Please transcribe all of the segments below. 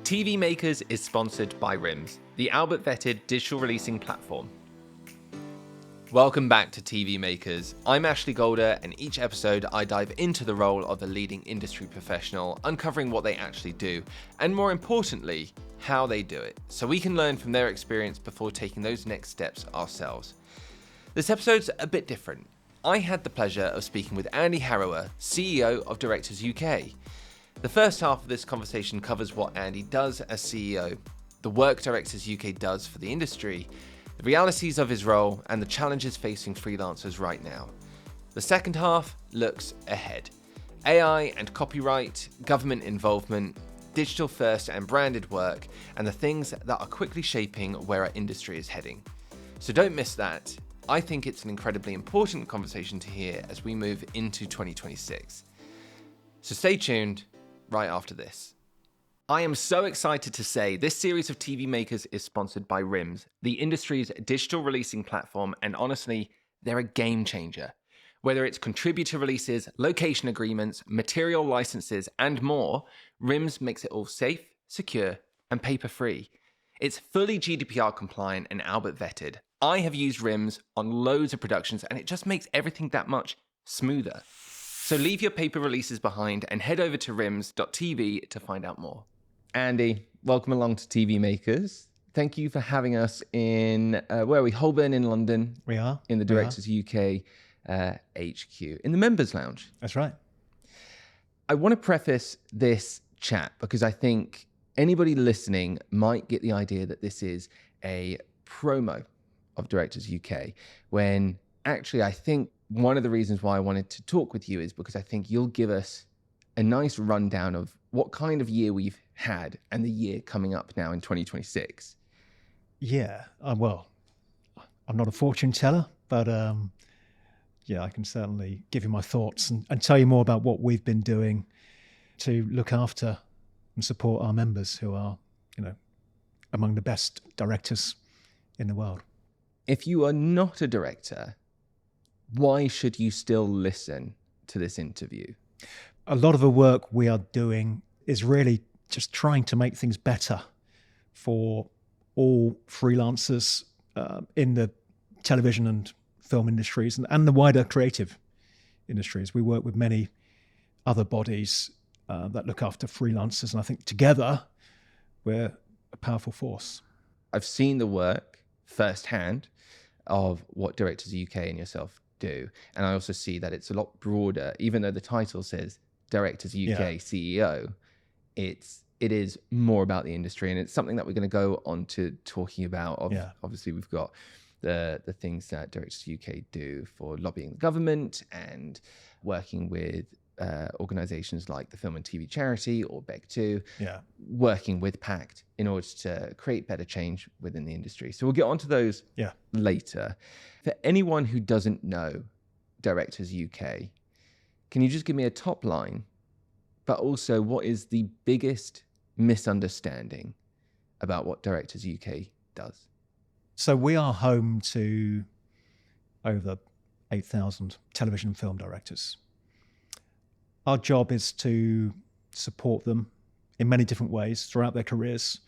TV Makers is sponsored by RIMS, the Albert-vetted digital releasing platform. Welcome back to TV Makers. I'm Ashley Golder, and each episode I dive into the role of a leading industry professional, uncovering what they actually do, and more importantly, how they do it, so we can learn from their experience before taking those next steps ourselves. This episode's a bit different. I had the pleasure of speaking with Andy Harrower, CEO of Directors UK. The first half of this conversation covers what Andy does as CEO, the work Directors UK does for the industry, the realities of his role, and the challenges facing freelancers right now. The second half looks ahead. AI and copyright, government involvement, digital first and branded work, and the things that are quickly shaping where our industry is heading. So don't miss that. I think it's an incredibly important conversation to hear as we move into 2026. So stay tuned right after this. I am so excited to say this series of TV Makers is sponsored by RIMS, the industry's digital releasing platform, and honestly, they're a game changer. Whether it's contributor releases, location agreements, material licenses, and more, RIMS makes it all safe, secure, and paper-free. It's fully GDPR compliant and Albert vetted. I have used RIMS on loads of productions, and it just makes everything that much smoother. So leave your paper releases behind and head over to rims.tv to find out more. Andy, welcome along to TV Makers. Thank you for having us in, where are we? Holborn in London. We are. In the Directors UK HQ, in the Members Lounge. That's right. I want to preface this chat because I think anybody listening might get the idea that this is a promo of Directors UK, when actually I think one of the reasons why I wanted to talk with you is because I think you'll give us a nice rundown of what kind of year we've had and the year coming up now in 2026. Yeah. Well, I'm not a fortune teller, but yeah, I can certainly give you my thoughts and tell you more about what we've been doing to look after and support our members who are, among the best directors in the world. If you are not a director, why should you still listen to this interview? A lot of the work we are doing is really just trying to make things better for all freelancers in the television and film industries and the wider creative industries. We work with many other bodies that look after freelancers, and I think together we're a powerful force. I've seen the work firsthand of what Directors UK and yourself do, and I also see that it's a lot broader. Even though the title says Directors UK CEO, it is more about the industry, and it's something that we're going to go on to talking about. Obviously, we've got the things that Directors UK do for lobbying the government and working with organisations like the Film and TV Charity or BEG2, working with PACT in order to create better change within the industry. So we'll get onto those later. For anyone who doesn't know Directors UK, can you just give me a top line, but also what is the biggest misunderstanding about what Directors UK does? So we are home to over 8,000 television and film directors. Our job is to support them in many different ways throughout their careers.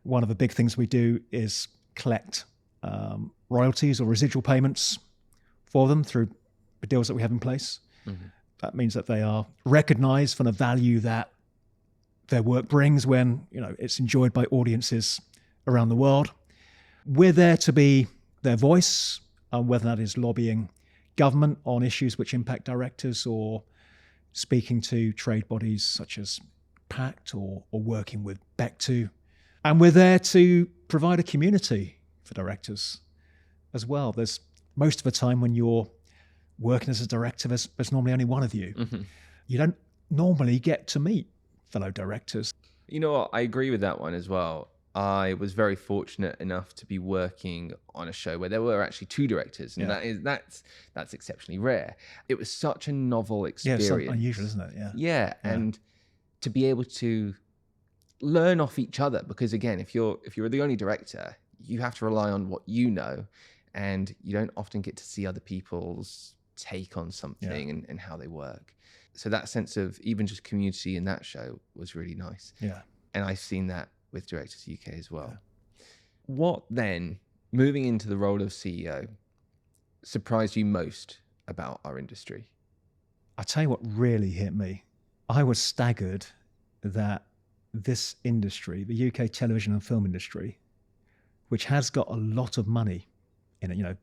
One of the big things we do is collect royalties or residual payments for them through the deals that we have in place. Mm-hmm. That means that they are recognized for the value that their work brings when it's enjoyed by audiences around the world. We're there to be their voice, whether that is lobbying government on issues which impact directors or speaking to trade bodies such as PACT or working with BEG2. And we're there to provide a community for directors as well. There's most of the time when you're working as a director, there's normally only one of you. Mm-hmm. You don't normally get to meet fellow directors. You know what? I agree with that one as well. I was very fortunate enough to be working on a show where there were actually two directors, and that's exceptionally rare. It was such a novel experience. Yeah, it's unusual, isn't it? Yeah, and to be able to learn off each other, because again, if you're the only director, you have to rely on what you know, and you don't often get to see other people's take on something and how they work. So that sense of even just community in that show was really nice. Yeah. And I've seen that with Directors UK as well. What then, moving into the role of CEO, surprised you most about our industry? I tell you what really hit me. I was staggered that this industry, the UK television and film industry, which has got a lot of money in it,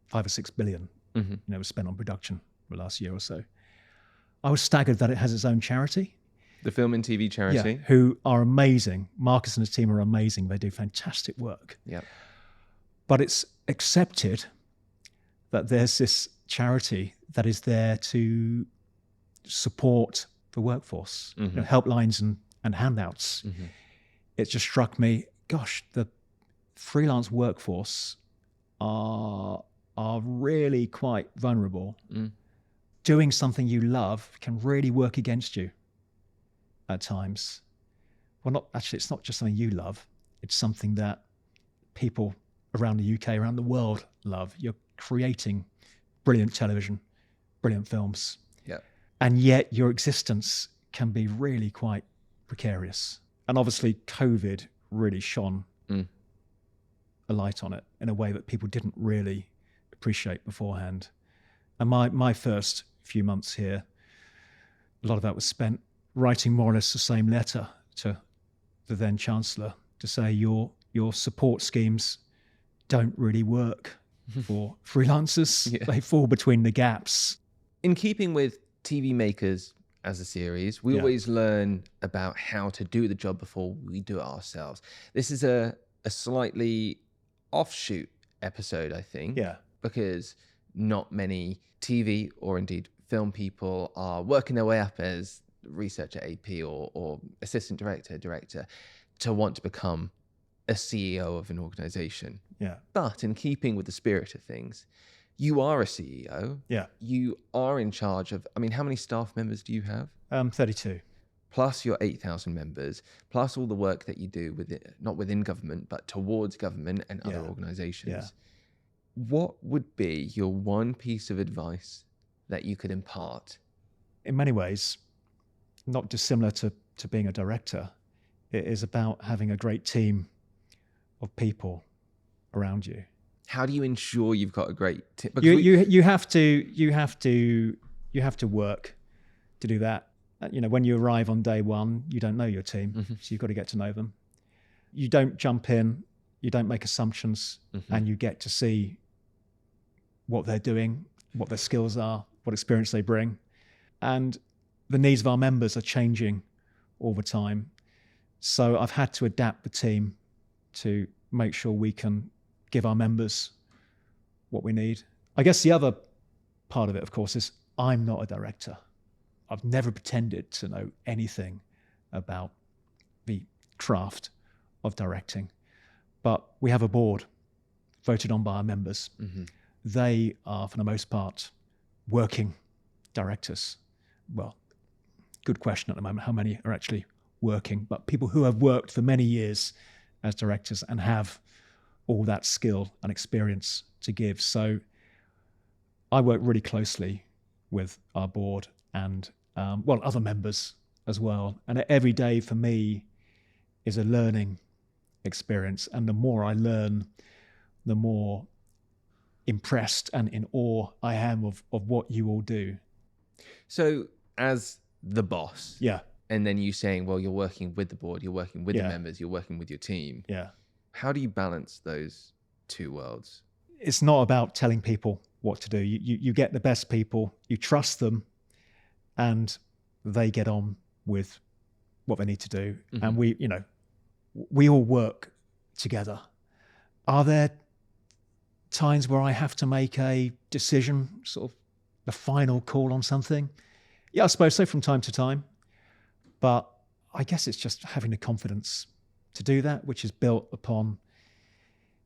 5 or 6 billion, was spent on production the last year or so. I was staggered that it has its own charity. The Film and TV Charity? Yeah, who are amazing. Marcus and his team are amazing. They do fantastic work. Yeah. But it's accepted that there's this charity that is there to support the workforce, helplines and handouts. It just struck me, gosh, the freelance workforce are really quite vulnerable. Doing something you love can really work against you at times. Well, it's not just something you love. It's something that people around the UK, around the world love. You're creating brilliant television, brilliant films. Yeah. And yet your existence can be really quite precarious. And obviously COVID really shone a light on it in a way that people didn't really appreciate beforehand. And my first few months here, a lot of that was spent writing more or less the same letter to the then Chancellor to say your support schemes don't really work for freelancers. Yeah. They fall between the gaps. In keeping with TV Makers as a series, we always learn about how to do the job before we do it ourselves. This is a slightly offshoot episode, I think. Yeah. Because not many TV or indeed film people are working their way up as researcher, AP or assistant director to want to become a CEO of an organization. Yeah. But in keeping with the spirit of things, you are a CEO. Yeah. You are in charge of, how many staff members do you have? 32. Plus your 8,000 members, plus all the work that you do with it, not within government, but towards government and other organizations. Yeah. What would be your one piece of advice that you could impart? In many ways, not dissimilar to being a director, it is about having a great team of people around you. How do you ensure you've got a great team? You have to work to do that. When you arrive on day one, you don't know your team, so you've got to get to know them. You don't jump in, you don't make assumptions, and you get to see what they're doing, what their skills are, what experience they bring. And the needs of our members are changing all the time. So I've had to adapt the team to make sure we can give our members what we need. I guess the other part of it, of course, is I'm not a director. I've never pretended to know anything about the craft of directing. But we have a board voted on by our members. They are, for the most part, working directors. Well, good question at the moment, how many are actually working, but people who have worked for many years as directors and have all that skill and experience to give. So I work really closely with our board and other members as well. And every day for me is a learning experience. And the more I learn, the more impressed and in awe I am of what you all do. So as the boss, yeah, and then you saying, well, you're working with the board, you're working with the members, you're working with your team. Yeah. How do you balance those two worlds? It's not about telling people what to do. You get the best people, you trust them, and they get on with what they need to do. And we all work together. Are there times where I have to make a decision, sort of the final call on something? Yeah, I suppose so, from time to time. But I guess it's just having the confidence to do that, which is built upon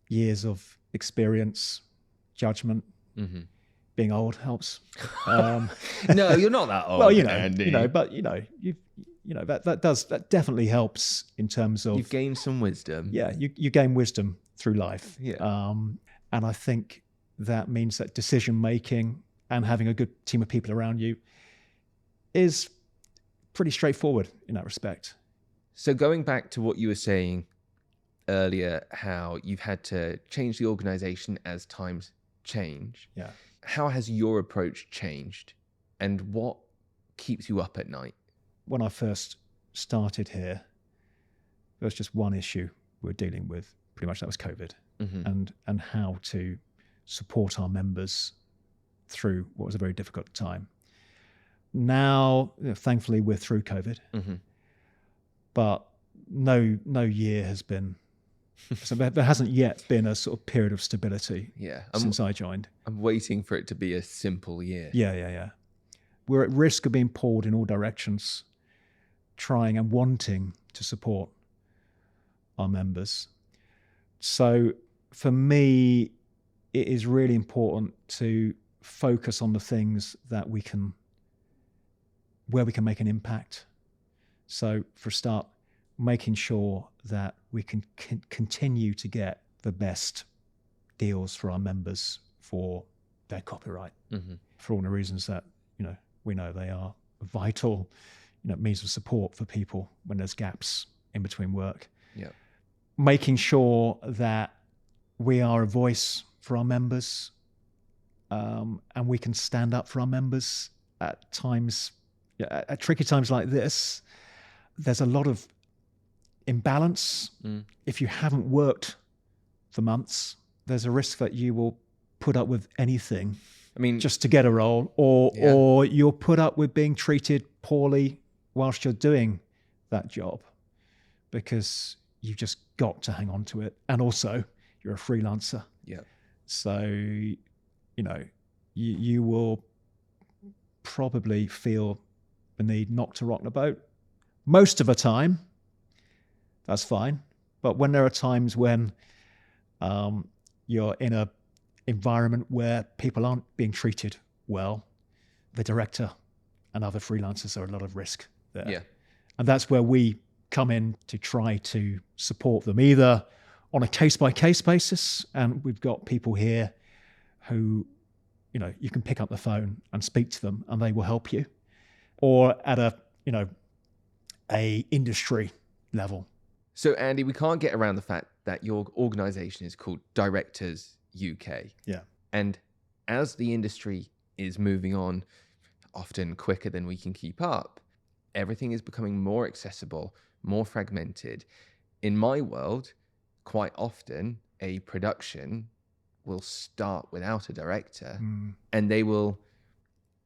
years of experience, judgment. Being old helps. No, you're not that old. Well, Andy. That definitely helps in terms of you've gained some wisdom. Yeah, you gain wisdom through life. Yeah. And I think that means that decision making and having a good team of people around you is pretty straightforward in that respect. So going back to what you were saying earlier, how you've had to change the organization as times change. Yeah. How has your approach changed, and what keeps you up at night? When I first started here, there was just one issue we were dealing with. Pretty much that was COVID, and how to support our members through what was a very difficult time. Now, thankfully, we're through COVID, but no year has been. So there hasn't yet been a sort of period of stability since I joined. I'm waiting for it to be a simple year. Yeah. We're at risk of being pulled in all directions, trying and wanting to support our members. So for me, it is really important to focus on the things that where we can make an impact. So for a start, making sure that we can continue to get the best deals for our members for their copyright, for all the reasons that we know they are vital means of support for people when there's gaps in between work. Yeah. Making sure that we are a voice for our members, and we can stand up for our members at times, at tricky times like this. There's a lot of imbalance. If you haven't worked for months, there's a risk that you will put up with anything, just to get a role, or you'll put up with being treated poorly whilst you're doing that job, because you've just got to hang on to it. And also, you're a freelancer. Yeah. So, you will probably feel the need not to rock the boat. Most of the time, that's fine. But when there are times when you're in an environment where people aren't being treated well, the director and other freelancers are a lot of risk there. Yeah. And that's where we come in to try to support them, either on a case-by-case basis, and we've got people here who, you can pick up the phone and speak to them and they will help you, or at a industry level. So Andy, we can't get around the fact that your organization is called Directors UK. Yeah. And as the industry is moving on, often quicker than we can keep up, everything is becoming more accessible, more fragmented. In my world, quite often a production will start without a director, and they will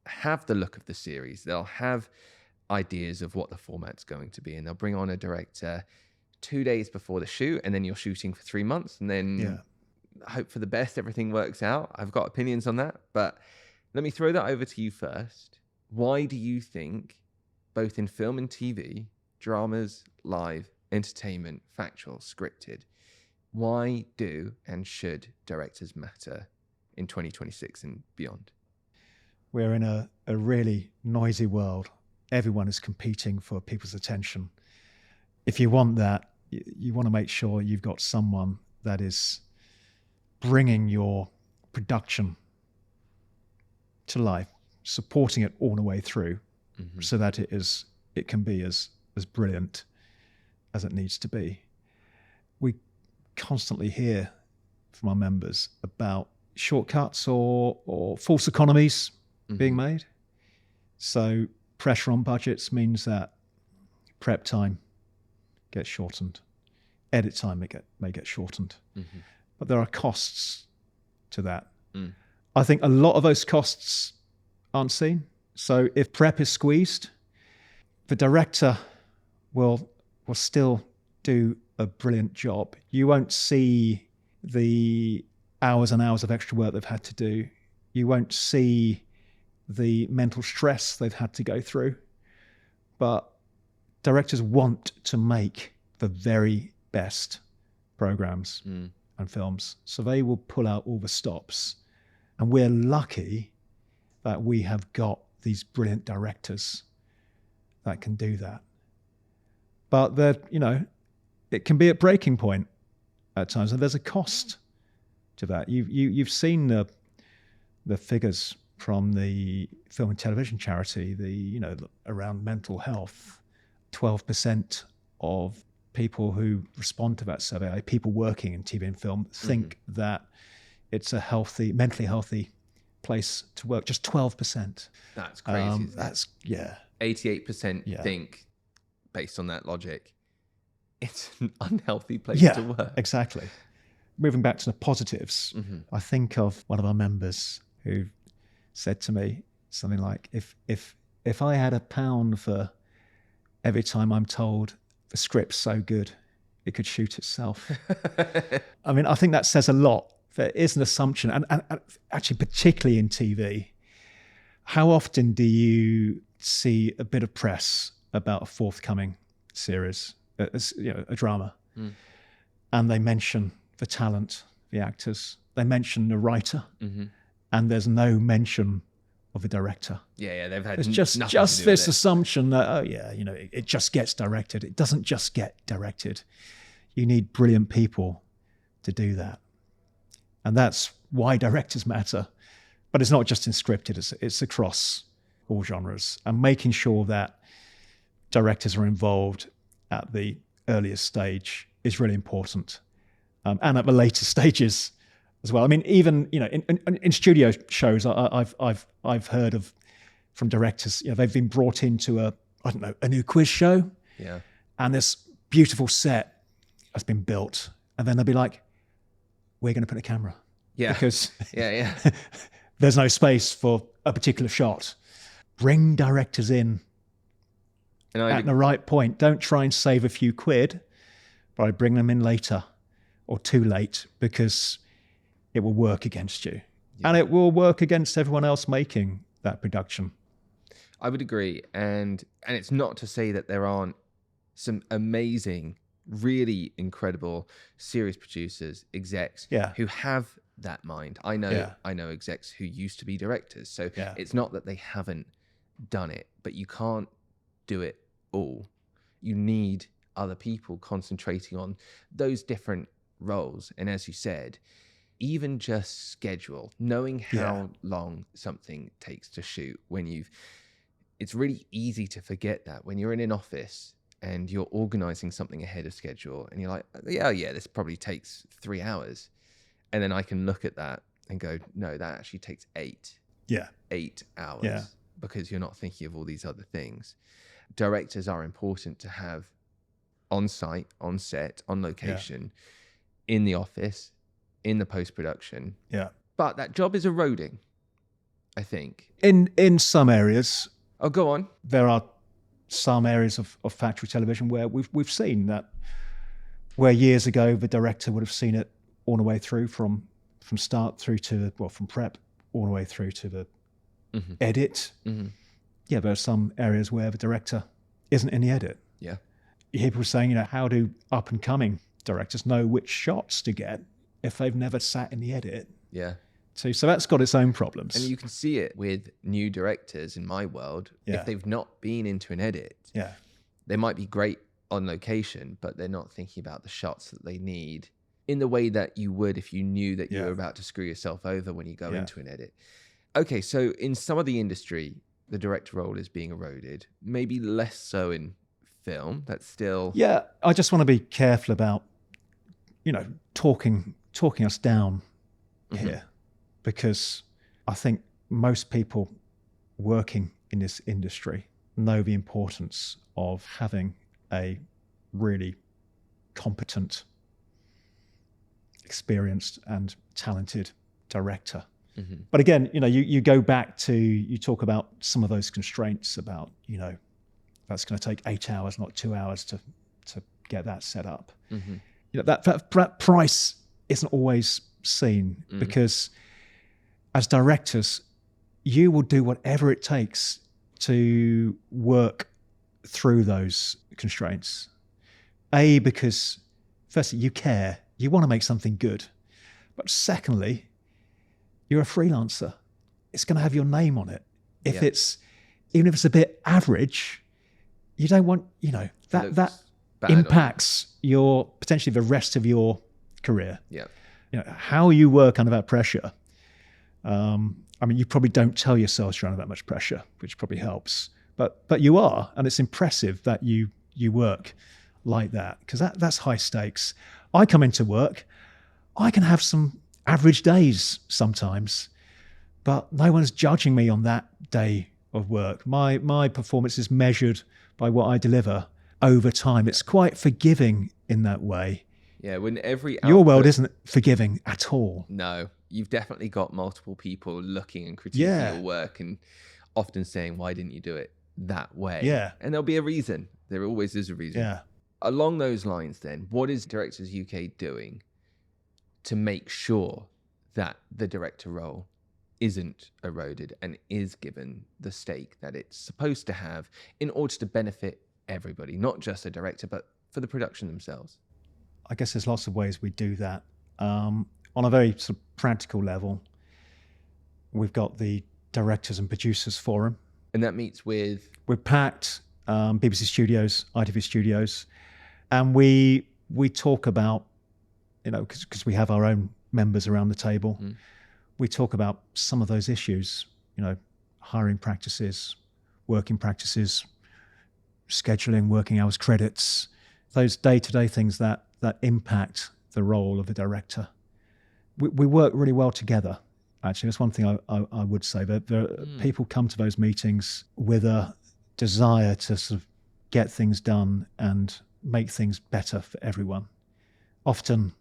have the look of the series. They'll have ideas of what the format's going to be, and they'll bring on a director 2 days before the shoot, and then you're shooting for 3 months, and then hope for the best, everything works out. I've got opinions on that, but let me throw that over to you first. Why do you think, both in film and TV, dramas, live, entertainment, factual, scripted, why do and should directors matter in 2026 and beyond? We're in a really noisy world. Everyone is competing for people's attention. If you want that, you want to make sure you've got someone that is bringing your production to life, supporting it all the way through, so that it can be as brilliant as it needs to be. We constantly hear from our members about shortcuts or false economies being made. So pressure on budgets means that prep time gets shortened, edit time may get shortened, but there are costs to that. I think a lot of those costs aren't seen. So if prep is squeezed, the director will still do a brilliant job. You won't see the hours and hours of extra work they've had to do. You won't see the mental stress they've had to go through. But directors want to make the very best programs and films. So they will pull out all the stops. And we're lucky that we have got these brilliant directors that can do that. But it can be at breaking point at times, and there's a cost to that. You've seen the figures from the film and television charity, around mental health. 12% of people who respond to that survey, people working in TV and film, think that it's a healthy, mentally healthy place to work. Just 12%. That's crazy. That's, yeah. 88% think, based on that logic, it's an unhealthy place to work. Exactly. Moving back to the positives, I think of one of our members who said to me something like, if I had £1 for every time I'm told the script's so good, it could shoot itself. I mean, I think that says a lot. There is an assumption, and actually particularly in TV, how often do you see a bit of press about a forthcoming series, a drama, and they mention the talent, the actors, they mention the writer, and there's no mention of the director. Yeah, they've had it's just this assumption that it just gets directed. It doesn't just get directed. You need brilliant people to do that, and that's why directors matter. But it's not just in scripted; it's across all genres, and making sure that directors are involved at the earliest stage is really important, and at the later stages as well. I mean, even in studio shows, I've heard of from directors. They've been brought into a new quiz show, and this beautiful set has been built, and then they'll be like, "We're going to put a camera, because there's no space for a particular shot." Bring directors in at the right point. Don't try and save a few quid by bring them in later or too late, because it will work against you. And it will work against everyone else making that production. I would agree. And it's not to say that there aren't some amazing, really incredible series producers, execs who have that mind. I know execs who used to be directors. So it's not that they haven't done it, but you can't do it all. You need other people concentrating on those different roles. And as you said, even just schedule, knowing how long something takes to shoot. It's really easy to forget that when you're in an office and you're organizing something ahead of schedule and you're like, this probably takes 3 hours. And then I can look at that and go, no, that actually takes 8 hours, because you're not thinking of all these other things. Directors are important to have on site, on set, on location, in the office, in the post-production. But that job is eroding, I think. In some areas. Oh, go on. There are some areas of factory television where we've seen that, where years ago the director would have seen it all the way through from start through to from prep all the way through to the edit. There are some areas where the director isn't in the edit. You hear people saying, how do up and coming directors know which shots to get if they've never sat in the edit? So that's got its own problems. And you can see it with new directors in my world. If they've not been into an edit, they might be great on location, but they're not thinking about the shots that they need in the way that you would if you knew that you were about to screw yourself over when you go into an edit. Okay, so in some of the industry, the director role is being eroded, maybe less so in film. That's still... I just want to be careful about, talking us down here, because I think most people working in this industry know the importance of having a really competent, experienced and talented director. But again, you go back to, you talk about some of those constraints about, that's going to take 8 hours, not 2 hours to get that set up. That price isn't always seen, because as directors, you will do whatever it takes to work through those constraints. Because firstly, you care, you want to make something good. But secondly, you're a freelancer. It's going to have your name on it. Even if it's a bit average, you don't want, that impacts your, potentially the rest of your career. How you work under that pressure. You probably don't tell yourselves you're under that much pressure, which probably helps. But you are, and it's impressive that you work like that, because that's high stakes. I come into work, I can have some average days sometimes, but no one's judging me on that day of work. My performance is measured by what I deliver over time. It's quite forgiving in that way. Yeah, when every Your world isn't forgiving at all. No, you've definitely got multiple people looking and critiquing your work and often saying, why didn't you do it that way? Yeah. And there'll be a reason. There always is a reason. Yeah. Along those lines then, what is Directors UK doing to make sure that the director role isn't eroded and is given the stake that it's supposed to have in order to benefit everybody, not just the director, but for the production themselves? I guess there's lots of ways we do that. On a very sort of practical level, we've got the Directors and Producers Forum. And that meets with? We're packed, BBC Studios, ITV Studios, and we talk about, because we have our own members around the table, we talk about some of those issues, hiring practices, working practices, scheduling, working hours, credits, those day-to-day things that impact the role of the director. We work really well together, actually. That's one thing I would say. People come to those meetings with a desire to sort of get things done and make things better for everyone. Often,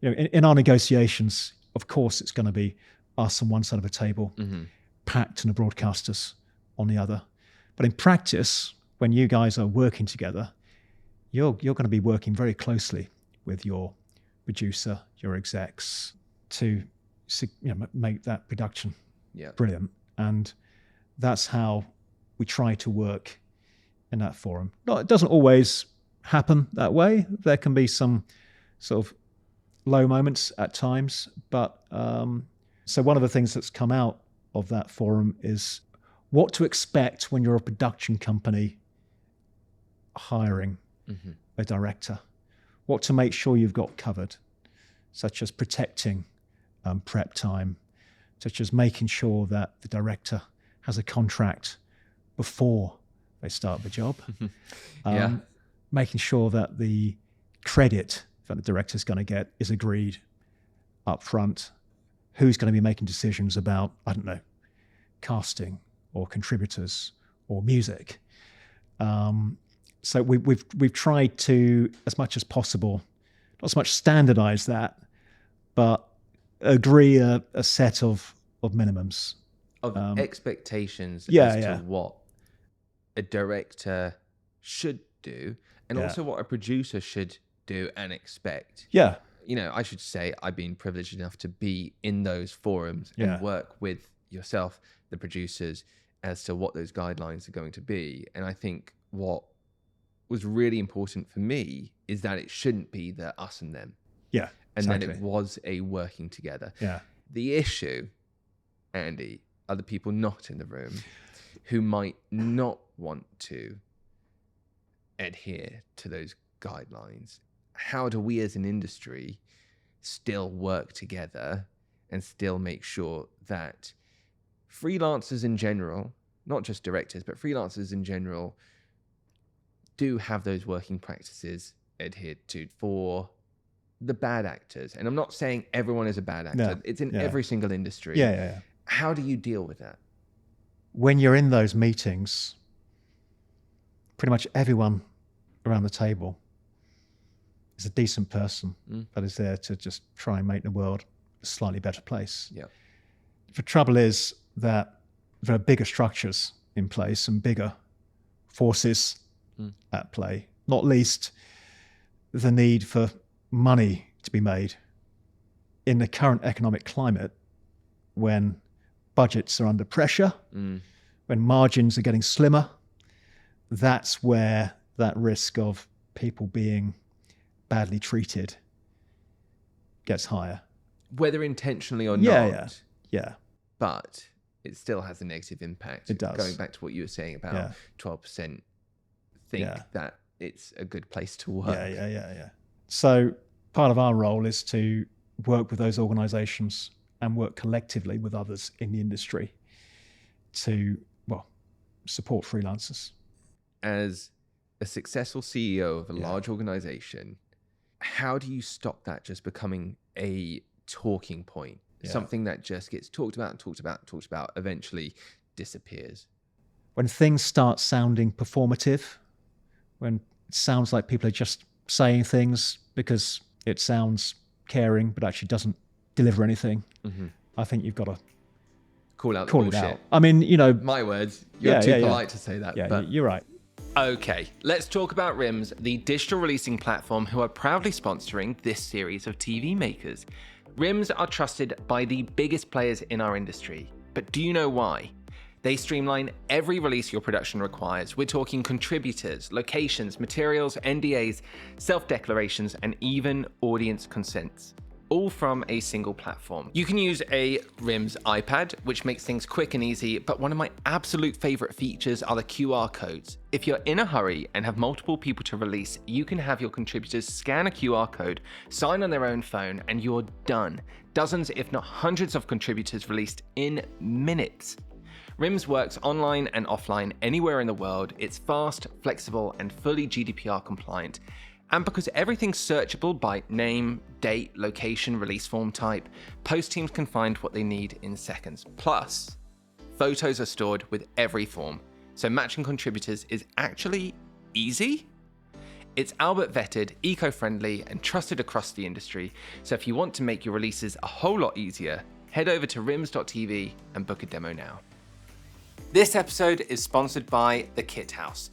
in our negotiations, of course, it's going to be us on one side of a table, packed and the broadcasters on the other. But in practice, when you guys are working together, you're going to be working very closely with your producer, your execs, to make that production brilliant. And that's how we try to work in that forum. It doesn't always happen that way. There can be some sort of low moments at times, but so one of the things that's come out of that forum is what to expect when you're a production company hiring a director, what to make sure you've got covered, such as protecting prep time, such as making sure that the director has a contract before they start the job, making sure that the credit that the director's going to get is agreed up front, who's going to be making decisions about, I don't know, casting or contributors or music. So we've tried to, as much as possible, not so much standardize that, but agree a set of minimums. Of expectations as to what a director should do and also what a producer should do and expect. Yeah. I should say I've been privileged enough to be in those forums and work with yourself, the producers, as to what those guidelines are going to be. And I think what was really important for me is that it shouldn't be the us and them. Yeah. And then it was a working together. Yeah. The issue, Andy, are the people not in the room who might not want to adhere to those guidelines. How do we as an industry still work together and still make sure that freelancers in general, not just directors, but freelancers in general, do have those working practices adhered to for the bad actors? And I'm not saying everyone is a bad actor. No. It's in every single industry. Yeah. How do you deal with that? When you're in those meetings, pretty much everyone around the table is a decent person that is there to just try and make the world a slightly better place. Yeah. The trouble is that there are bigger structures in place and bigger forces at play, not least the need for money to be made. In the current economic climate, when budgets are under pressure, when margins are getting slimmer, that's where that risk of people being badly treated gets higher. Whether intentionally or not. Yeah. But it still has a negative impact. It does. Going back to what you were saying about 12% think that it's a good place to work. Yeah. So part of our role is to work with those organizations and work collectively with others in the industry to, support freelancers. As a successful CEO of a large organization, how do you stop that just becoming a talking point? Something that just gets talked about and talked about and talked about, eventually disappears. When things start sounding performative, when it sounds like people are just saying things because it sounds caring but actually doesn't deliver anything, I think you've got to call it bullshit. out. I mean, my words, you're too polite to say that. Yeah, but you're right. Okay, let's talk about RIMS, the digital releasing platform who are proudly sponsoring this series of TV makers. RIMS are trusted by the biggest players in our industry, but do you know why? They streamline every release your production requires. We're talking contributors, locations, materials, NDAs, self-declarations, and even audience consents, all from a single platform. You can use a RIMS iPad, which makes things quick and easy, but one of my absolute favorite features are the QR codes. If you're in a hurry and have multiple people to release, you can have your contributors scan a QR code, sign on their own phone, and you're done. Dozens, if not hundreds of contributors released in minutes. RIMS works online and offline anywhere in the world. It's fast, flexible, and fully GDPR compliant. And because everything's searchable by name, date, location, release form type, post teams can find what they need in seconds. Plus, photos are stored with every form, so matching contributors is actually easy. It's Albert vetted, eco-friendly, and trusted across the industry, so if you want to make your releases a whole lot easier, head over to rims.tv and book a demo now. This episode is sponsored by The Kit House.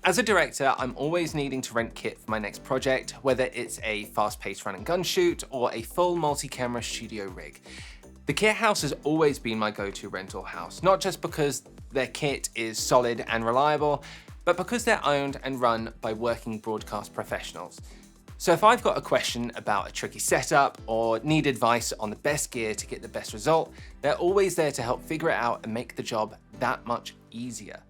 As a director, I'm always needing to rent kit for my next project, whether it's a fast-paced run and gun shoot or a full multi-camera studio rig. The Kit House has always been my go-to rental house, not just because their kit is solid and reliable, but because they're owned and run by working broadcast professionals. So if I've got a question about a tricky setup or need advice on the best gear to get the best result, they're always there to help figure it out and make the job that much easier.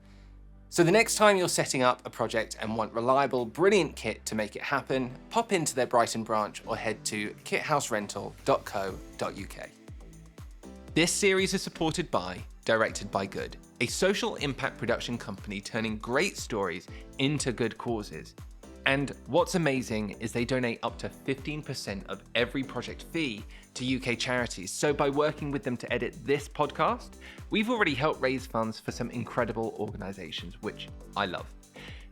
So the next time you're setting up a project and want reliable, brilliant kit to make it happen, pop into their Brighton branch or head to kithouserental.co.uk. This series is supported by Directed by Good, a social impact production company turning great stories into good causes. And what's amazing is they donate up to 15% of every project fee to UK charities. So by working with them to edit this podcast, we've already helped raise funds for some incredible organizations, which I love.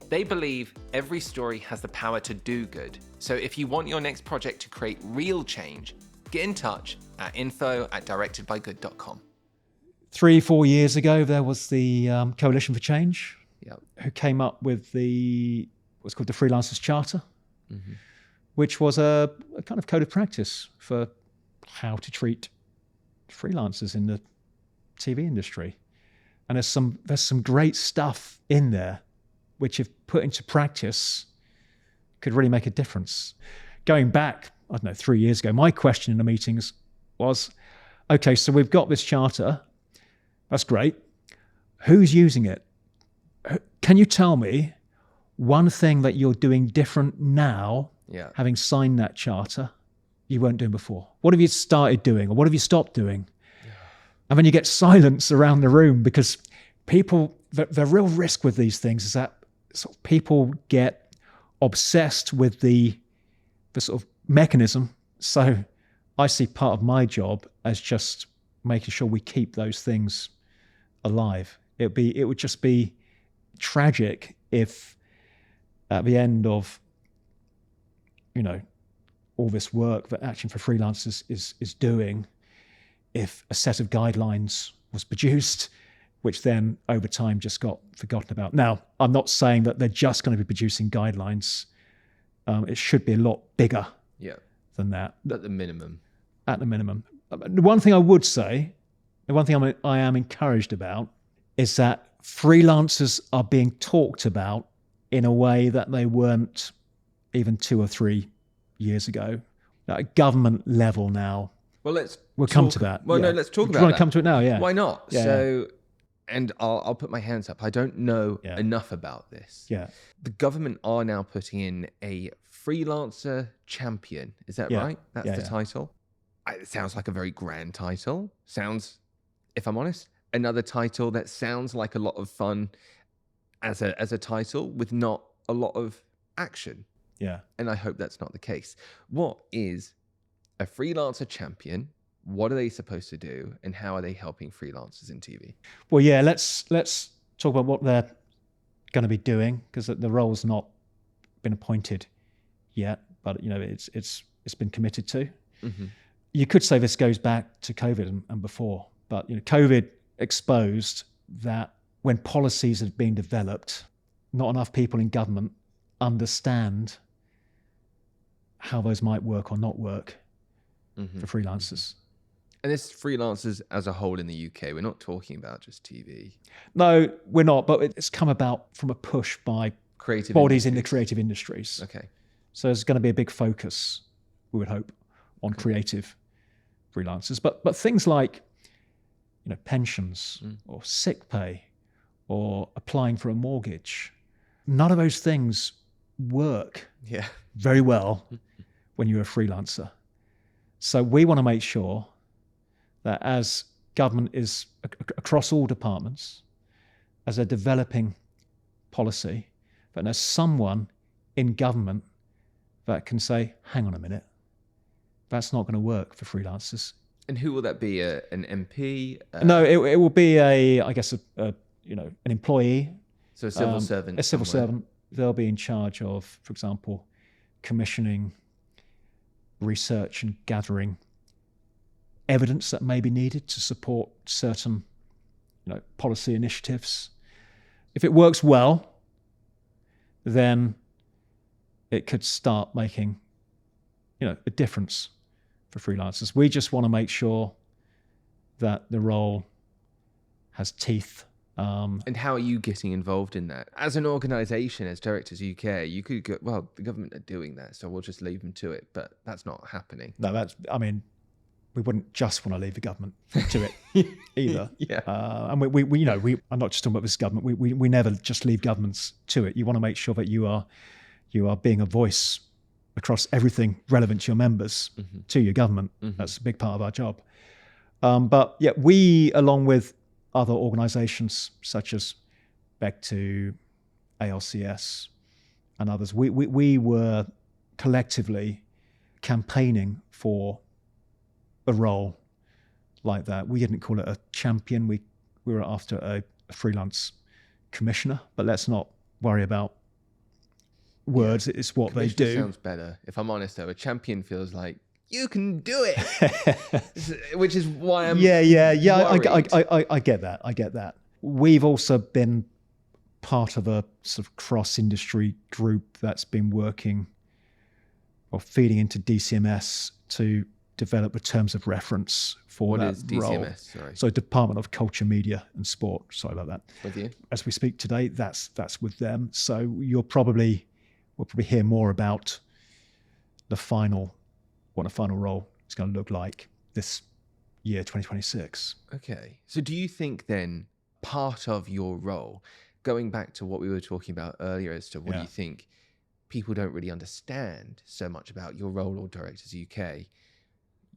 They believe every story has the power to do good. So if you want your next project to create real change, get in touch at info@directedbygood.com. 3-4 years ago, there was the Coalition for Change, Yep. who came up with what's called the Freelancers Charter, which was a kind of code of practice for how to treat freelancers in the TV industry. And there's some great stuff in there, which if put into practice, could really make a difference. Going back, 3 years ago, my question in the meetings was, okay, so we've got this charter. That's great. Who's using it? Can you tell me one thing that you're doing different now, having signed that charter, you weren't doing before? What have you started doing, or what have you stopped doing? And then you get silence around the room, because people, the real risk with these things is that sort of people get obsessed with the sort of mechanism. So I see part of my job as just making sure we keep those things alive. It would just be tragic if at the end of, all this work that Action for Freelancers is doing, if a set of guidelines was produced, which then over time just got forgotten about. Now, I'm not saying that they're just going to be producing guidelines. It should be a lot bigger than that. At the minimum. At the minimum. The one thing I would say, the one thing I am encouraged about, is that freelancers are being talked about in a way that they weren't even 2 or 3 years ago. At a government level now. Well, we'll come to that. Well, no, let's talk about that. Do you want to come to it now? Yeah. Why not? Yeah, so, and I'll put my hands up. I don't know enough about this. Yeah. The government are now putting in a freelancer champion. Is that right? That's the title. It sounds like a very grand title. Sounds, if I'm honest, another title that sounds like a lot of fun as a title with not a lot of action. Yeah. And I hope that's not the case. What is a freelancer champion? What are they supposed to do? And how are they helping freelancers in TV? Well, yeah, let's talk about what they're going to be doing, because the role's not been appointed yet, but it's been committed to. Mm-hmm. You could say this goes back to COVID and before, but COVID exposed that when policies have been developed, not enough people in government understand how those might work or not work for freelancers. And this freelancers as a whole in the UK. We're not talking about just TV. No, we're not, but it's come about from a push by Creative bodies in the industries. creative industries. Okay. So there's going to be a big focus, we would hope, on creative freelancers. But things like pensions or sick pay or applying for a mortgage, none of those things work very well when you're a freelancer. So we want to make sure that as government is across all departments, as they're developing policy, that there's someone in government that can say, hang on a minute, that's not going to work for freelancers. And who will that be? An MP? No, it will be an employee. So a civil servant. A civil servant. They'll be in charge of, for example, commissioning, research and gathering evidence that may be needed to support certain policy initiatives. If it works well, then it could start making a difference for freelancers. We just want to make sure that the role has teeth. And how are you getting involved in that? As an organisation, as Directors UK, you could go, well, the government are doing that, so we'll just leave them to it. But that's not happening. No, we wouldn't just want to leave the government to it either. Yeah. And we I'm not just talking about this government. We never just leave governments to it. You want to make sure that you are being a voice across everything relevant to your members, to your government. That's a big part of our job. But yeah, we, along with other organisations such as BEC2, ALCS, and others, we were collectively campaigning for a role like that. We didn't call it a champion. We were after a freelance commissioner, but let's not worry about words. It's what they do. Sounds better. If I'm honest, though, a champion feels like you can do it, which is why I'm I get that. We've also been part of a sort of cross-industry group that's been working or feeding into DCMS to develop the terms of reference for what that is DCMS? role. Sorry. So Department of Culture, Media and Sport. Sorry about that. With you. As we speak today, that's with them. So we'll probably hear more about what a final role is going to look like this year, 2026. Okay. So do you think then part of your role, going back to what we were talking about earlier as to what do you think people don't really understand so much about your role or Directors UK,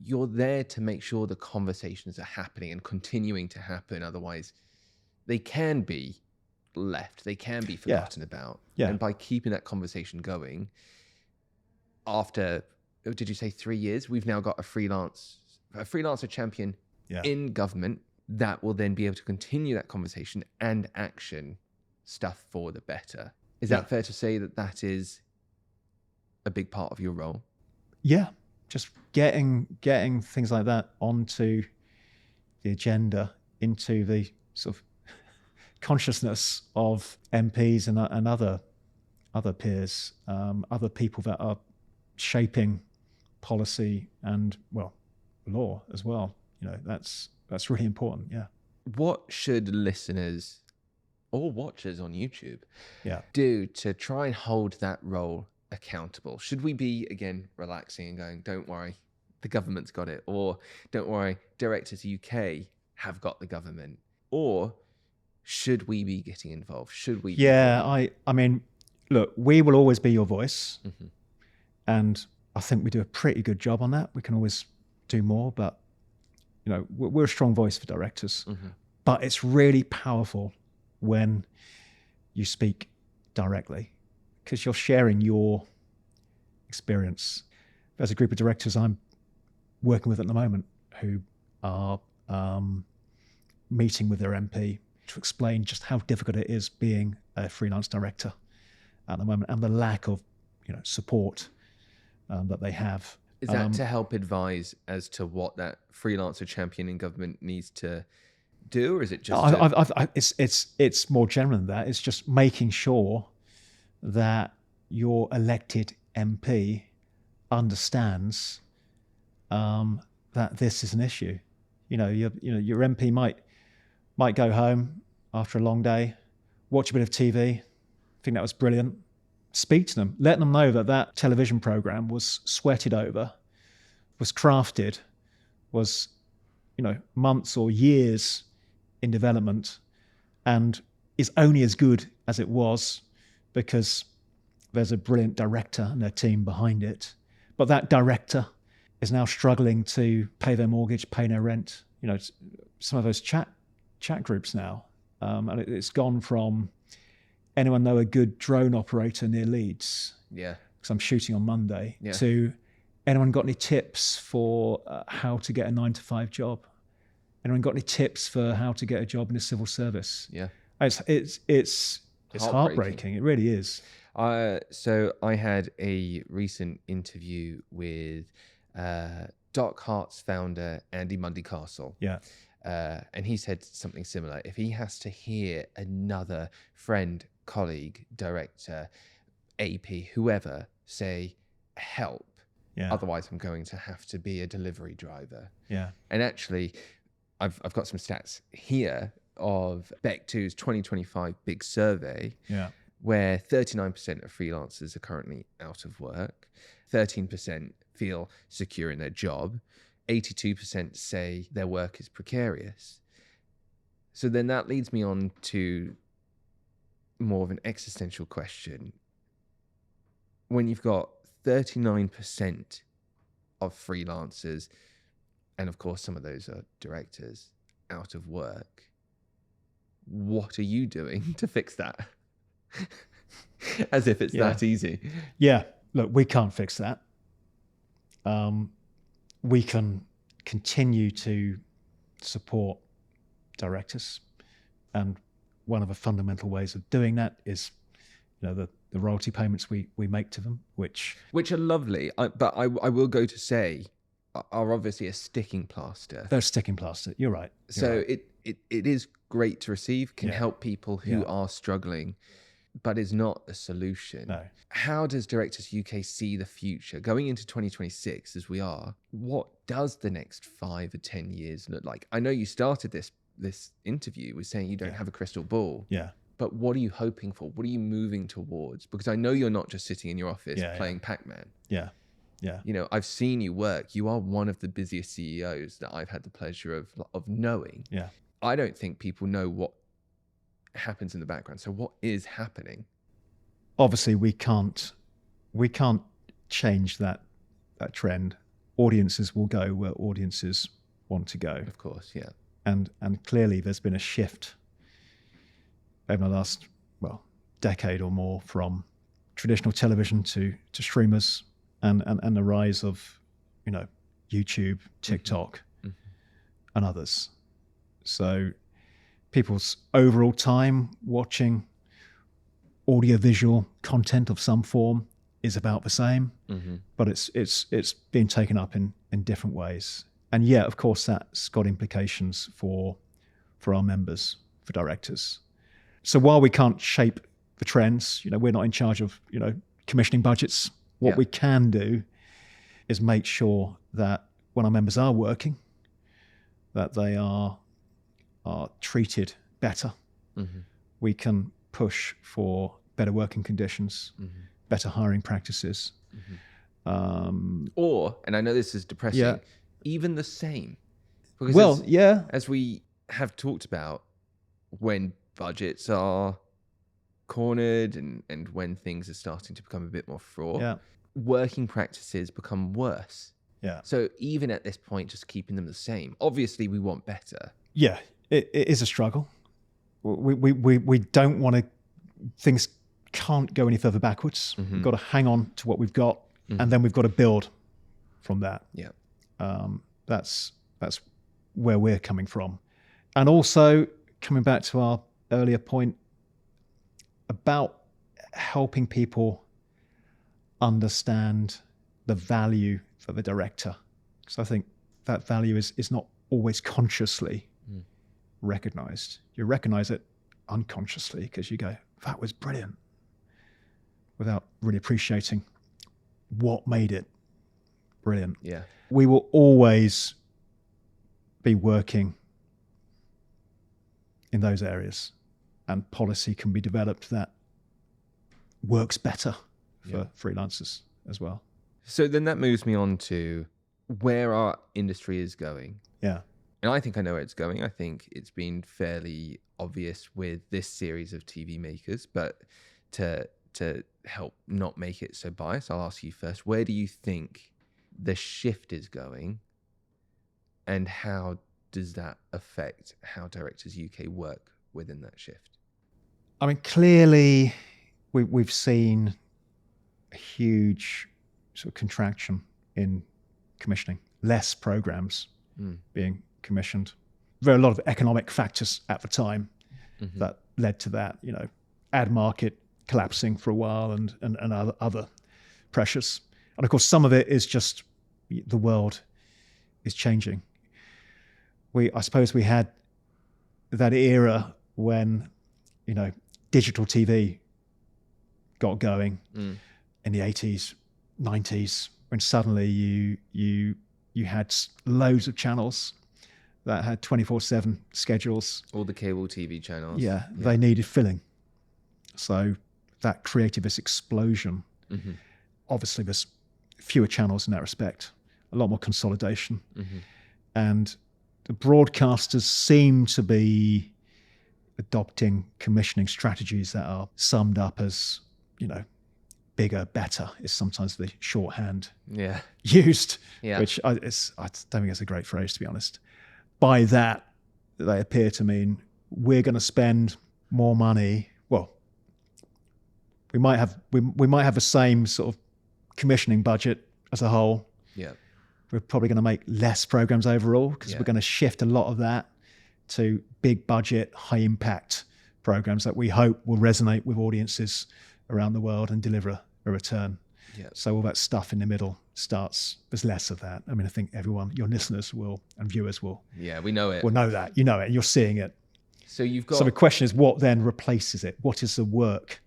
you're there to make sure the conversations are happening and continuing to happen. Otherwise, they can be left. They can be forgotten about. Yeah. And by keeping that conversation going, after, did you say 3 years? We've now got a freelancer champion in government that will then be able to continue that conversation and action stuff for the better. Is that fair to say that is a big part of your role? Yeah. Just getting things like that onto the agenda, into the sort of consciousness of MPs and other peers, other people that are shaping policy and law as well. That's really important. Yeah. What should listeners or watchers on YouTube do to try and hold that role accountable? Should we be, again, relaxing and going, don't worry, the government's got it, or don't worry, Directors UK have got the government, or should we be getting involved? Should we? I mean, look, we will always be your voice, and I think we do a pretty good job on that. We can always do more, but we're a strong voice for directors. But it's really powerful when you speak directly because you're sharing your experience. There's a group of directors I'm working with at the moment who are meeting with their MP to explain just how difficult it is being a freelance director at the moment, and the lack of support that they have. Is that to help advise as to what that freelancer champion in government needs to do, or is it just? It's more general than that. It's just making sure that your elected MP understands that this is an issue. Your MP might go home after a long day, watch a bit of TV, think that was brilliant. Speak to them, let them know that television program was sweated over, was crafted, was months or years in development, and is only as good as it was because there's a brilliant director and a team behind it. But that director is now struggling to pay their mortgage, pay their rent. Some of those chat groups now, and it's gone from anyone know a good drone operator near Leeds? Yeah. Because I'm shooting on Monday. Yeah. To anyone got any tips for how to get a 9-to-5 job? Anyone got any tips for how to get a job in the civil service? Yeah. It's heartbreaking. It really is. So I had a recent interview with Doc Hart's founder, Andy Castle. Yeah. And he said something similar. If he has to hear another friend, colleague, director, AP, whoever say, help, otherwise I'm going to have to be a delivery driver. Yeah. And actually, I've got some stats here of Beck2's 2025 big survey, where 39% of freelancers are currently out of work, 13% feel secure in their job, 82% say their work is precarious. So then that leads me on to more of an existential question. When you've got 39% of freelancers, and of course some of those are directors, out of work, what are you doing to fix that? As if it's that easy. Yeah, look, we can't fix that. We can continue to support directors, and one of the fundamental ways of doing that is, the royalty payments we make to them, which are lovely, but I will go to say are obviously a sticking plaster. They're a sticking plaster. You're right. It is great to receive, can help people who are struggling, but is not a solution. No. How does Directors UK see the future going into 2026 as we are? What does the next 5 or 10 years look like? I know you started this interview with saying you don't have a crystal ball. Yeah. But what are you hoping for? What are you moving towards? Because I know you're not just sitting in your office playing Pac-Man. Yeah. Yeah. I've seen you work. You are one of the busiest CEOs that I've had the pleasure of knowing. Yeah. I don't think people know what happens in the background. So what is happening? Obviously, we can't change that trend. Audiences will go where audiences want to go. Of course, yeah. And clearly, there's been a shift over the last decade or more from traditional television to streamers, and the rise of YouTube, TikTok, and others. So people's overall time watching audiovisual content of some form is about the same, but it's being taken up in different ways. And of course, that's got implications for our members, for directors. So while we can't shape the trends, we're not in charge of commissioning budgets. What we can do is make sure that when our members are working, that they are treated better. We can push for better working conditions, better hiring practices. Or, and I know this is depressing, even the same. Because as we have talked about, when budgets are cornered and when things are starting to become a bit more fraught, working practices become worse. Yeah. So even at this point, just keeping them the same. Obviously, we want better. Yeah, it is a struggle. We don't want things can't go any further backwards. Mm-hmm. We've got to hang on to what we've got, and then we've got to build from that. Yeah. That's where we're coming from. And also coming back to our earlier point about helping people understand the value for the director. Because I think that value is not always consciously recognized. You recognize it unconsciously because you go, that was brilliant, without really appreciating what made it brilliant. Yeah. We will always be working in those areas, and policy can be developed that works better for freelancers as well. So then that moves me on to where our industry is going. Yeah. And I think I know where it's going. I think it's been fairly obvious with this series of TV makers, but to help not make it so biased, I'll ask you first, where do you think the shift is going, and how does that affect how Directors UK work within that shift? I mean, clearly we've seen a huge sort of contraction in commissioning, less programs being commissioned. There are a lot of economic factors at the time that led to that, you know, ad market collapsing for a while and other pressures. And of course, some of it is just the world is changing. I suppose we had that era when, you know, digital TV got going in the 80s, 90s, when suddenly you had loads of channels that had 24/7 schedules. All the cable TV channels. Yeah, they needed filling. So that created this explosion. Obviously, there's fewer channels in that respect, a lot more consolidation. And the broadcasters seem to be adopting commissioning strategies that are summed up as, you know, bigger, better is sometimes the shorthand used, which I don't think it's a great phrase, to be honest. By that, they appear to mean we're going to spend more money. Well, we might have the same sort of commissioning budget as a whole. Yeah. We're probably going to make less programs overall because we're going to shift a lot of that to big budget, high impact programs that we hope will resonate with audiences around the world and deliver a return. Yeah. So all that stuff in the middle there's less of that. I mean, I think everyone, your listeners and viewers will. Yeah, we know it. Will know that. You know it, and you're seeing it. So so the question is, what then replaces it? What is the work?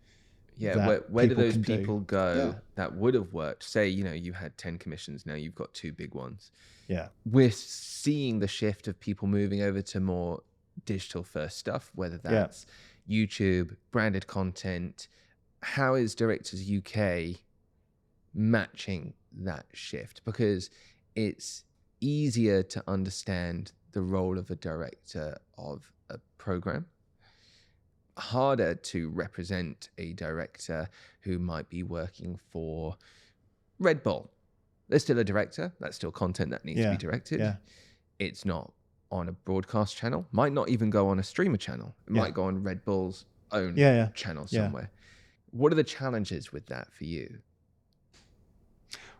Yeah, where do those people go that would have worked? Say, you know, you had 10 commissions, now you've got 2 big ones. Yeah. We're seeing the shift of people moving over to more digital first stuff, whether that's YouTube, branded content. How is Directors UK matching that shift? Because it's easier to understand the role of a director of a program, harder to represent a director who might be working for Red Bull. They're still a director. That's still content that needs to be directed. Yeah. It's not on a broadcast channel. Might not even go on a streamer channel. It might go on Red Bull's own channel somewhere. What are the challenges with that for you?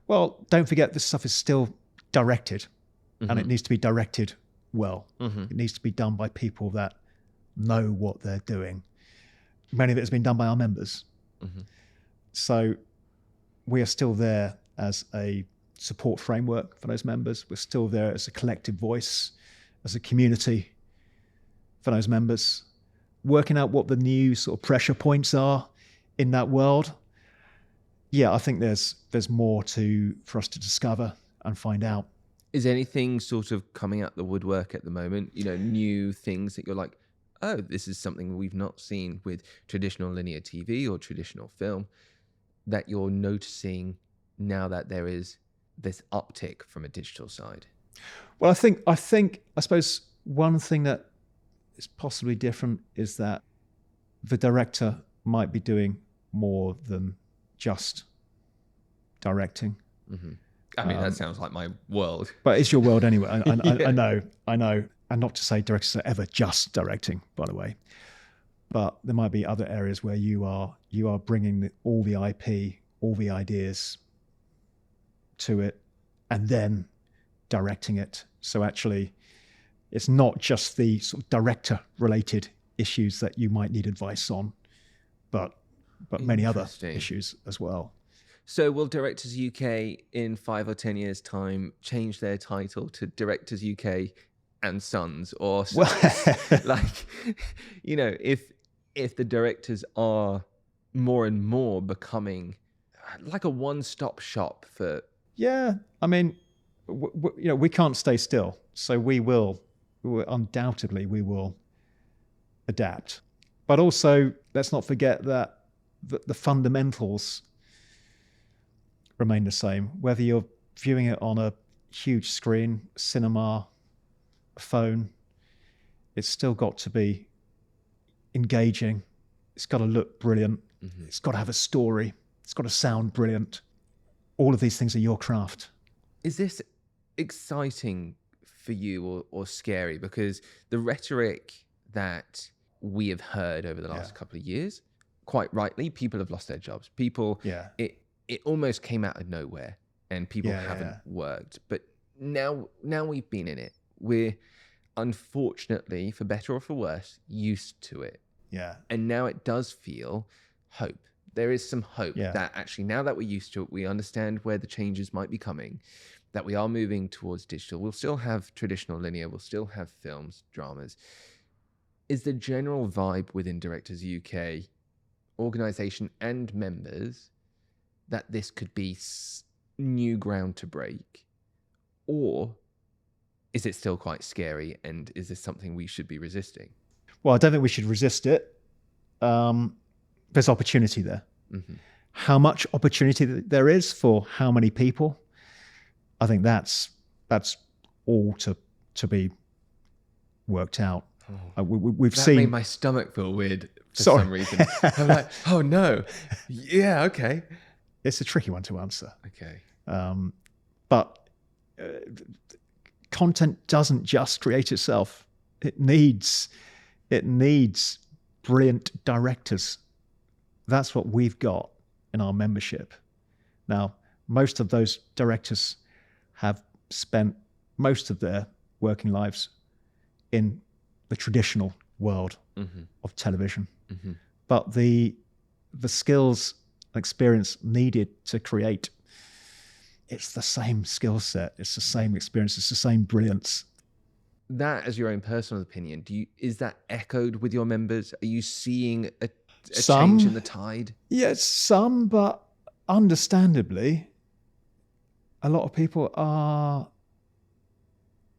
Well, don't forget this stuff is still directed, and it needs to be directed well. It needs to be done by people that know what they're doing. Many of it has been done by our members. So we are still there as a support framework for those members. We're still there as a collective voice, as a community for those members, working out what the new sort of pressure points are in that world. Yeah, I think there's more for us to discover and find out. Is anything sort of coming out the woodwork at the moment? You know, new things that you're like, oh, this is something we've not seen with traditional linear TV or traditional film, that you're noticing now that there is this uptick from a digital side? Well, I suppose one thing that is possibly different is that the director might be doing more than just directing. I mean, that sounds like my world. But it's your world anyway. I know. And not to say directors are ever just directing, by the way. but there might be other areas where you are bringing all the IP, all the ideas to it, and then directing it. So actually, it's not just the sort of director-related issues that you might need advice on, but many other issues as well. So will Directors UK in 5 or 10 years' time change their title to Directors UK and Sons or Sons? Like, you know, if the directors are more and more becoming like a one-stop shop for... Yeah, I mean, we can't stay still. So we will adapt. But also, let's not forget that the fundamentals remain the same. Whether you're viewing it on a huge screen, cinema, phone, it's still got to be engaging. It's got to look brilliant. Mm-hmm. It's got to have a story. It's got to sound brilliant. All of these things are your craft. Is this exciting for you or scary? Because the rhetoric that we have heard over the last couple of years, quite rightly, people have lost their jobs. It almost came out of nowhere and people haven't worked. But now we've been in it. We're unfortunately, for better or for worse, used to it. Yeah. And now it does feel hope. There is some hope that actually now that we're used to it, we understand where the changes might be coming, that we are moving towards digital. We'll still have traditional linear. We'll still have films, dramas. Is the general vibe within Directors UK organisation and members that this could be new ground to break? Or is it still quite scary? And is this something we should be resisting? Well, I don't think we should resist it. There's opportunity there. Mm-hmm. How much opportunity there is for how many people, I think that's all to be worked out. We've seen... That made my stomach feel weird for some reason. I'm like, oh no. Yeah, okay. It's a tricky one to answer. Okay. But content doesn't just create itself. It needs brilliant directors. That's what we've got in our membership. Now, most of those directors have spent most of their working lives in the traditional world of television. Mm-hmm. But the skills and experience needed to create, it's the same skill set, it's the same experience, it's the same brilliance. That, as your own personal opinion, is that echoed with your members? Are you seeing a change in the tide? Yes, some, but understandably, a lot of people are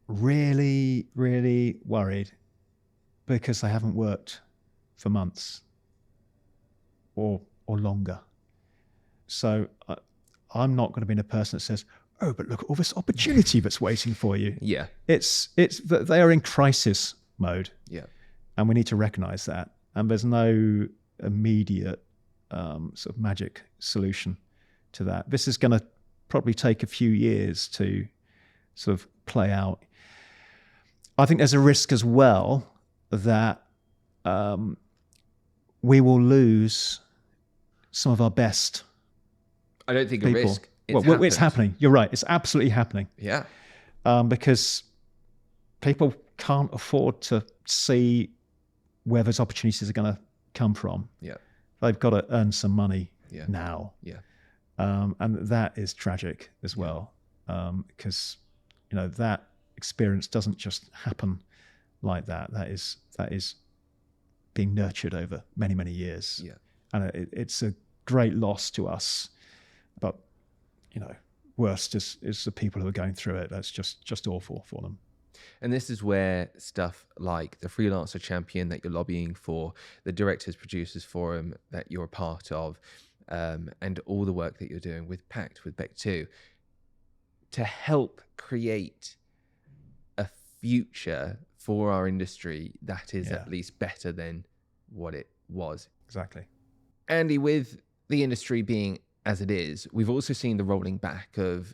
really, really worried because they haven't worked for months or longer. So I'm not going to be in a person that says, oh, but look at all this opportunity that's waiting for you. Yeah. It's that they are in crisis mode. Yeah. And we need to recognize that. And there's no immediate sort of magic solution to that. This is going to probably take a few years to sort of play out. I think there's a risk as well that we will lose some of our best I don't think people. A risk. It's happening. You're right. It's absolutely happening. Yeah. Because people can't afford to see where those opportunities are going to come from. Yeah. They've got to earn some money now. Yeah. And that is tragic as well. Because, that experience doesn't just happen like that. That is being nurtured over many, many years. Yeah. And it's a great loss to us. But, worst is the people who are going through it. That's just awful for them. And this is where stuff like the Freelancer Champion that you're lobbying for, the Directors Producers Forum that you're a part of, and all the work that you're doing with PACT, with Beck2, to help create a future for our industry that is at least better than what it was. Exactly. Andy, with the industry being as it is, we've also seen the rolling back of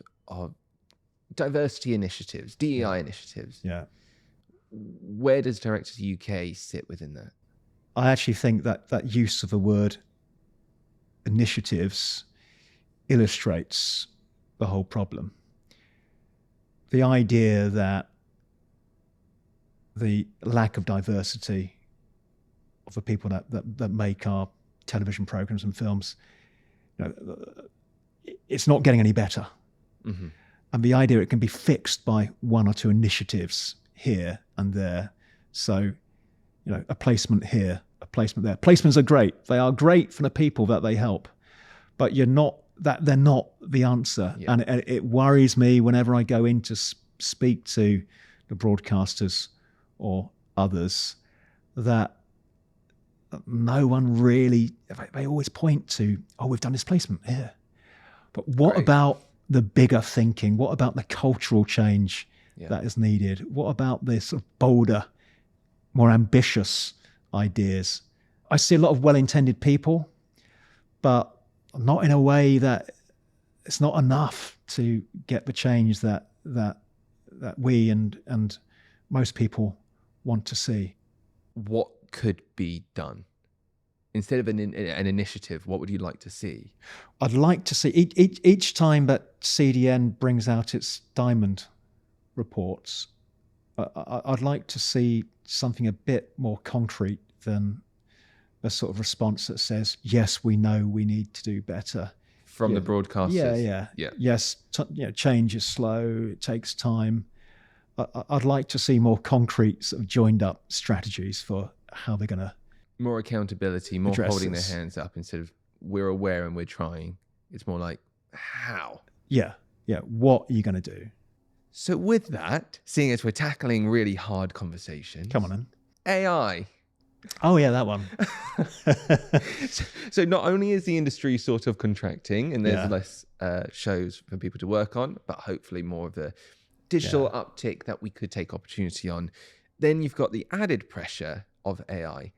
diversity initiatives, DEI initiatives. Yeah. Where does Directors UK sit within that? I actually think that use of the word initiatives illustrates the whole problem. The idea that the lack of diversity of the people that make our television programs and films, it's not getting any better. Mm-hmm. And the idea it can be fixed by one or two initiatives here and there. So, a placement here, a placement there. Placements are great. They are great for the people that they help, but they're not the answer. Yeah. And it worries me whenever I go in to speak to the broadcasters or others that no one really, they always point to, we've done this placement here. But what about the bigger thinking? What about the cultural change that is needed? What about this sort of bolder, more ambitious ideas? I see a lot of well-intended people, but not in a way that it's not enough to get the change that we and most people want to see. What could be done? Instead of an initiative, what would you like to see? I'd like to see each time that CDN brings out its diamond reports, I'd like to see something a bit more concrete than a sort of response that says, yes, we know we need to do better. From the broadcasters? Yeah. Yes, change is slow, it takes time. I'd like to see more concrete sort of joined up strategies for how they're going to more accountability, more holding this. their hands up instead of we're aware and we're trying. It's more like, how? Yeah. What are you going to do? So with that, seeing as we're tackling really hard conversations. Come on then. AI. Oh yeah, that one. So not only is the industry sort of contracting and there's less shows for people to work on, but hopefully more of a digital uptick that we could take opportunity on. Then you've got the added pressure of AI.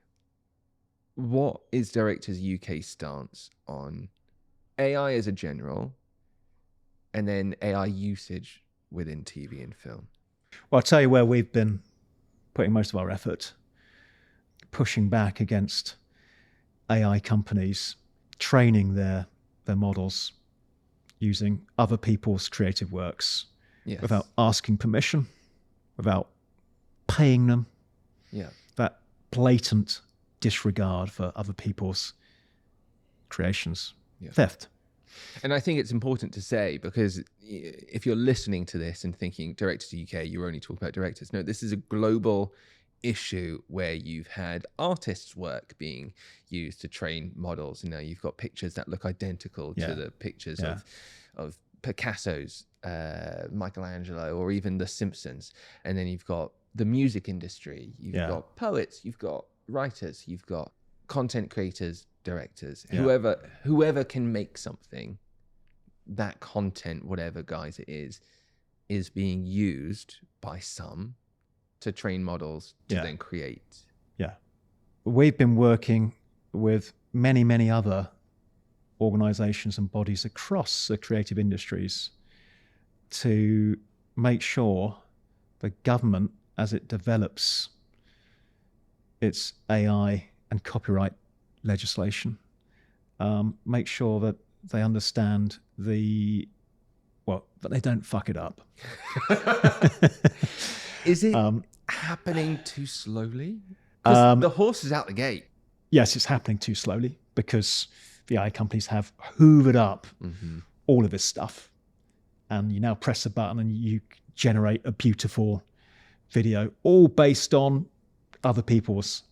What is Directors UK stance on AI as a general and then AI usage within TV and film? Well, I'll tell you where we've been putting most of our effort, pushing back against AI companies training their models using other people's creative works without asking permission, without paying them. Yeah. That blatant disregard for other people's creations. Theft. And I think it's important to say, because if you're listening to this and thinking Directors UK, you're only talking about directors. No, this is a global issue where you've had artists' work being used to train models. And now you've got pictures that look identical to the pictures of Picasso's, Michelangelo, or even The Simpsons. And then you've got the music industry. You've got poets. You've got writers. You've got content creators, directors, whoever can make something. That content, whatever guise it is being used by some to train models to then create. Yeah. We've been working with many other organizations and bodies across the creative industries to make sure the government, as it develops its AI and copyright legislation, make sure that they understand that they don't fuck it up. Is it happening too slowly? Because the horse is out the gate. Yes, it's happening too slowly because the AI companies have hoovered up all of this stuff. And you now press a button and you generate a beautiful video, all based on other people's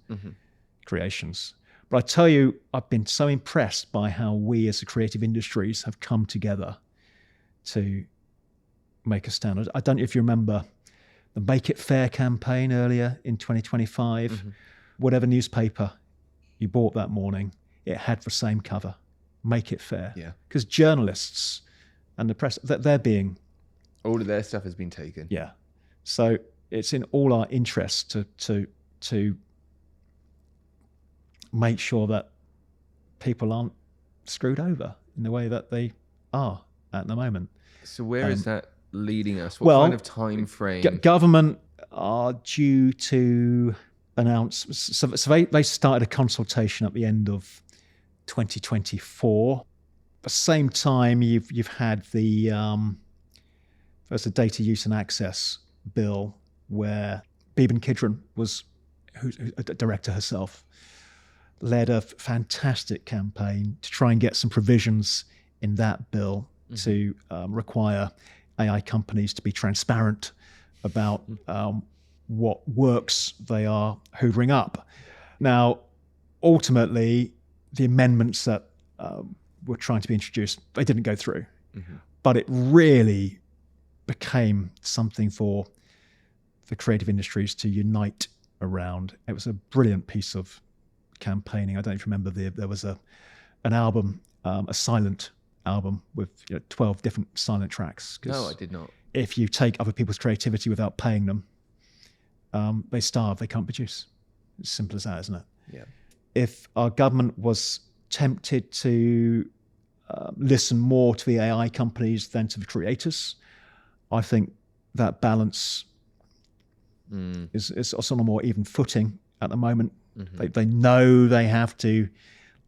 creations. But I tell you, I've been so impressed by how we as the creative industries have come together to make a standard. I don't know if you remember the Make It Fair campaign earlier in 2025. Whatever newspaper you bought that morning, it had the same cover, Make It Fair. Yeah. Because journalists and the press, they're being... all of their stuff has been taken. Yeah. So it's in all our interest to make sure that people aren't screwed over in the way that they are at the moment. So where is that leading us? What kind of time frame? Government are due to announced, so they started a consultation at the end of 2024. At the same time, you've had there's a data use and access bill where Beeben Kidron was, who's a director herself, led a fantastic campaign to try and get some provisions in that bill to require AI companies to be transparent about what works they are hoovering up. Now, ultimately, the amendments that were trying to be introduced, they didn't go through. But it really became something for the creative industries to unite around. It was a brilliant piece of campaigning. I don't even remember there was an album, a silent album with 12 different silent tracks. No, I did not. If you take other people's creativity without paying them, they starve, they can't produce. It's simple as that, isn't it? Yeah. If our government was tempted to listen more to the AI companies than to the creators, I think that balance is also on a more even footing at the moment. They know they have to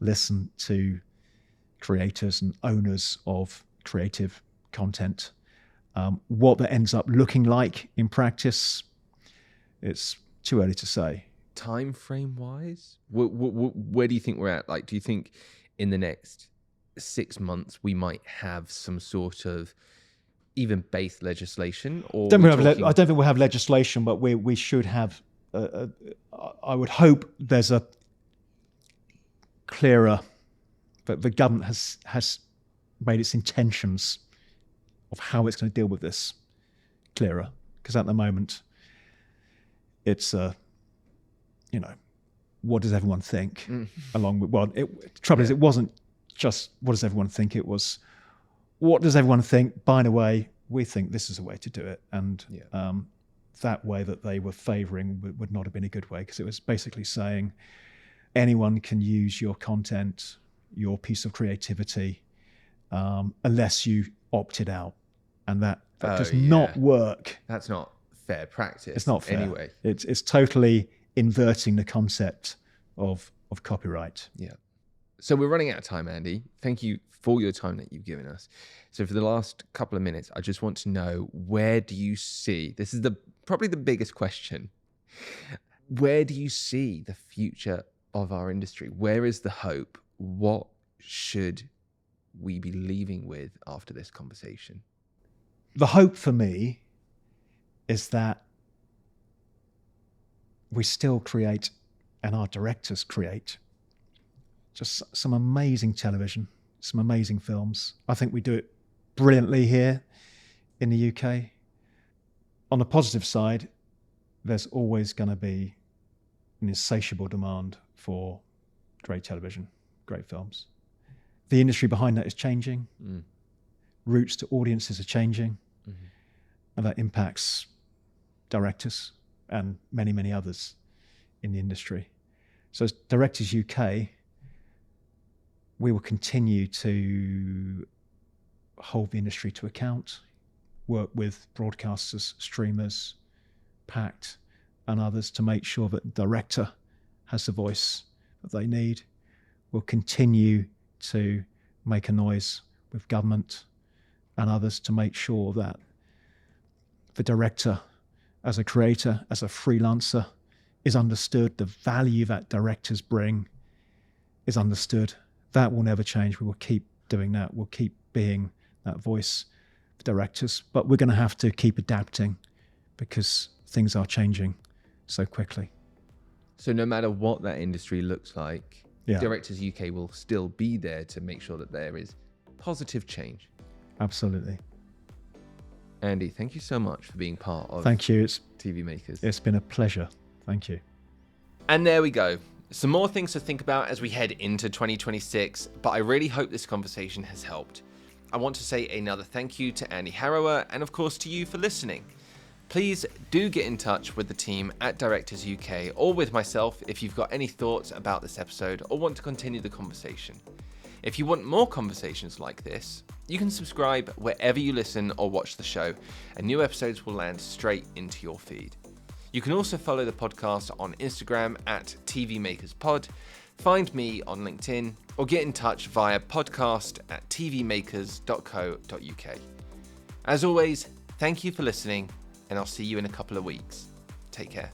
listen to creators and owners of creative content. What that ends up looking like in practice, it's too early to say. Time frame wise, where do you think we're at? Like, do you think in the next 6 months we might have some sort of even base legislation? Or I don't think we'll have legislation, but we should have. I would hope there's a clearer. But the government has made its intentions of how it's going to deal with this clearer, because at the moment it's what does everyone think? Along with the trouble is, it wasn't just what does everyone think. It was what does everyone think. By the way, we think this is a way to do it, and that way that they were favouring would not have been a good way, because it was basically saying anyone can use your content, your piece of creativity, unless you opted out, and that does not work. That's not fair practice. It's not fair. Anyway, it's totally inverting the concept of copyright. Yeah. So we're running out of time, Andy. Thank you for your time that you've given us. So for the last couple of minutes, I just want to know, where do you see, this is probably the biggest question, where do you see the future of our industry? Where is the hope? What should we be leaving with after this conversation? The hope for me is that we still create, and our directors create, just some amazing television, some amazing films. I think we do it brilliantly here in the UK. On the positive side, there's always going to be an insatiable demand for great television, great films. The industry behind that is changing. Routes to audiences are changing. And that impacts directors and many, many others in the industry. So as Directors UK, we will continue to hold the industry to account, work with broadcasters, streamers, Pact and others to make sure that the director has the voice that they need. We'll continue to make a noise with government and others to make sure that the director, as a creator, as a freelancer, is understood. The value that directors bring is understood. That will never change. We will keep doing that. We'll keep being that voice for directors. But we're going to have to keep adapting, because things are changing so quickly. So no matter what that industry looks like, Yeah. Directors UK will still be there to make sure that there is positive change. Absolutely. Andy, thank you so much for being part of Thank you. TV Makers. It's been a pleasure. Thank you. And there we go. Some more things to think about as we head into 2026, but I really hope this conversation has helped. I want to say another thank you to Andy Harrower, and of course to you for listening. Please do get in touch with the team at Directors UK or with myself if you've got any thoughts about this episode or want to continue the conversation. If you want more conversations like this, you can subscribe wherever you listen or watch the show, and new episodes will land straight into your feed. You can also follow the podcast on Instagram at tvmakerspod, find me on LinkedIn, or get in touch via podcast@tvmakers.co.uk. As always, thank you for listening, and I'll see you in a couple of weeks. Take care.